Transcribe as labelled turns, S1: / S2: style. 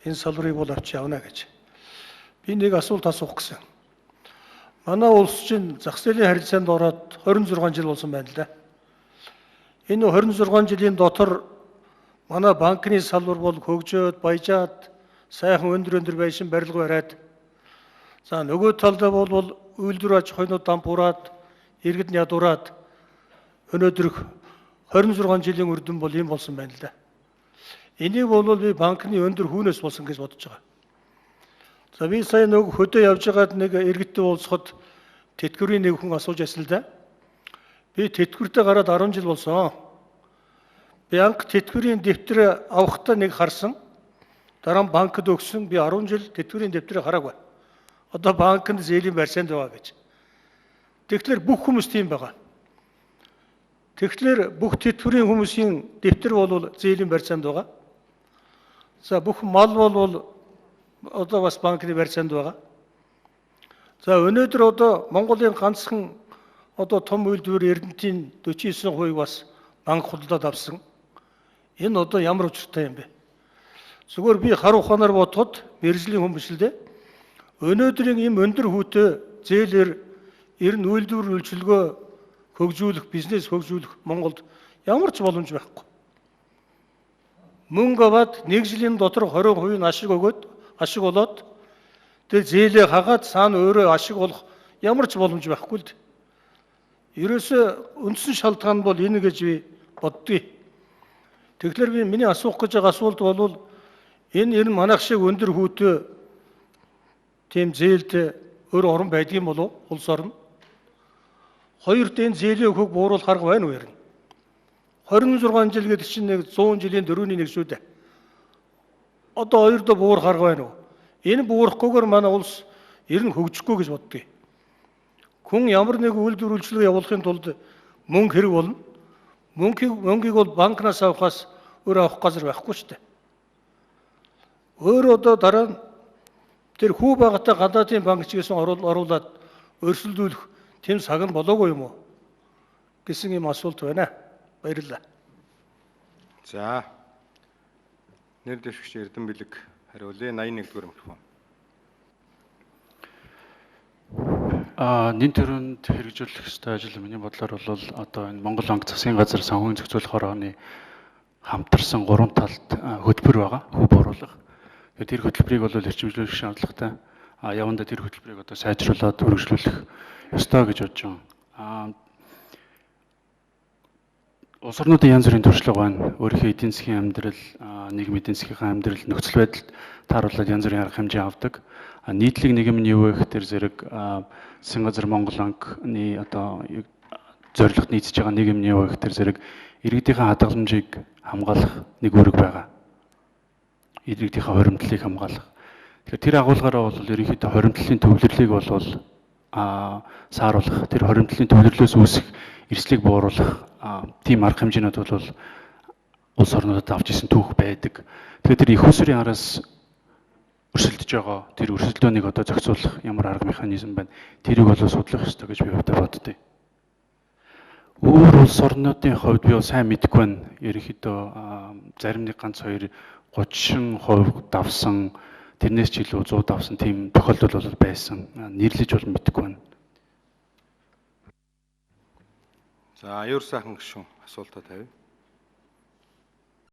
S1: энэ салбарыг бол авч явна гэж. Би нэг асуулт асуух гэсэн. Манай улс чинь зах зээлийн харилцаанд ороод 26 жил болсон байна л да. Энэ 26 жилийн дотор манай банкны салбар бол хөгжөөд, баяжаад, сайхан өндөр байшин барилга бариад, за нөгөө талдаа бол үйлдвэр аж ахуйнууд дампуураад, иргэд ядуураад өнөөдөр 26 жилийн үр дүн бол ийм болсон байна л да. Энийг бол би банкны өндөр хүүнээс болсон гэж бодож байгаа. За би сая нөгөө хөдөө явж байгаад нэг иргэдтэй уулзахад тэтгэврийн нэг хүн асууж байсан л да. Би тэтгэвртэй гараад 10 жил болсон. Банк тэтгэврийн дэвтэр авахдаа нэг харсан. Дараа нь банкд өгсөн. Би 10 жил тэтгэврийн дэвтрийг хараагүй. Одоо банкнд зээлийн барьсанд байгаа гэж. Тэгэхээр бүх хүмүүс тийм байгаа. Тэгэхээр бүх тэтгэврийн хүмүүсийн дэвтэр бол зээлийн барьсанд байгаа. За бүх мал бол одоо бас банкны барьсанд байгаа. За өнөөдөр одоо Монголын ганцхан одоо том үйлдвэр Эрдэнэтийн 49% бас банк худалдаад авсан. Энэ одоо ямар учиртай юм бэ? Зүгээр би хар ухаанаар бодоход мэржлийн хүн биш л дээ. Өнөөдрийн ийм өндөр хүүтэй зээлэр ер нь үйлдвэр үйлчилгөө хөгжүүлэх, бизнес хөгжүүлэх Монголд ямар ч боломж байхгүй. Мөнгө аваад нэг жилийн дотор 20% нь ашиг өгөөд ашиг болоод тэгээ зээлээ хагаад цаана өөрөө ашиг болох ямар ч боломж байхгүй л дээ. Ерөөсөө үндсэн шалтгаан бол энэ гэж би боддгийг. Тэгэхээр би миний асуух гэж байгаа асуулт бол энэ ер нь манайх шиг өндөр хүүтэй тийм зээлд өөр орон байдгийн болов улс орн. Хоёрт энэ зээлийн хөөг бууруулах арга байна уу ер нь? 26 жил гэдэг чинь нэг 100 жилийн дөрөвний нэг шүү дээ. Одоо хоёрдоо буурах арга байна уу? Энэ буурахгүйгээр манай улс ер нь хөгжихгүй гэж боддгийг. Хүн ямар нэг үйлдвэр үйлчилгээ явуулахын тулд мөнгө хэрэг болно. Мөнгийг бол банкнаас авахаас өөр авах газар байхгүй шүү дээ. Өөр одоо дараа нь тэр хүү багтаа гадаадын банк чигээс оруулаад өрсөлдүүлэх тийм цаг нь болоогүй юм уу гэсэн юм асуулт байна. Баярлалаа.
S2: За. Нэр дэвшигч Эрдэнэ Бэлэг хариулъя. 81-р микрофон.
S3: Нэн төрөнд хэрэгжүүлэх ёстой ажил миний бодлоор бол одоо энэ Монгол банк засгийн газар санхүүгийн зохицуулах хорооны хамтарсан 3 талд хөтөлбөр байгаа. Хүү бууруулах. Тэр хөтөлбөрийг бол эрчимжлүүлэх шаардлагатай. Явандаа тэр хөтөлбөрийг одоо сайжруулад өргөжлүүлэх ёстой гэж бодож байна. Улс орнуудын янз бүрийн туршлага байна. Өөрийнхөө эдийн засгийн амьдрал, нийгмийн эдийн засгийн амьдрал, нөхцөл байдалд тааруулаад янз бүрийн арга хэмжээ авдаг. Нийтлэг нийгэм нь юу вэ гэхээр зэрэг засгийн газар Монгол банкны одоо зорилгот нийцэж байгаа нийгэм нь юу вэ гэхээр зэрэг иргэдийн хадгаламжийг хамгаалах нэг үүрэг байгаа. Иргэдийн хоримтлалыг хамгаалах. Тэгэхээр тэр агуулгаараа бол ерөнхийдөө хоримтлалын төвлөрлийг бол сааруулах, тэр хоримтлалын төвлөрлөөс үүсэх эрсдлийг бууруулах тийм арга хэмжээнүүд бол улс орнуудад авч ирсэн түүх байдаг. Тэгэхээр тэр их усрын араас өрсөлдөж байгаа тэр өрсөлдөөнийг одоо зохицуулах ямар арга механизм байна. Тэрийг бол судлах ёстой гэж би боддоо. Өөр улс орнуудын хувьд би сайн мэдэхгүй байна. Ерөнхийдөө зарим нэг ганц хоёр 30% давсан, тэрнээс ч илүү 100 давсан тийм тохиолдол бол байсан. Нэрлэж бол мэдэхгүй байна.
S2: За, аюур сайхан гишүүн асуултаа тавь.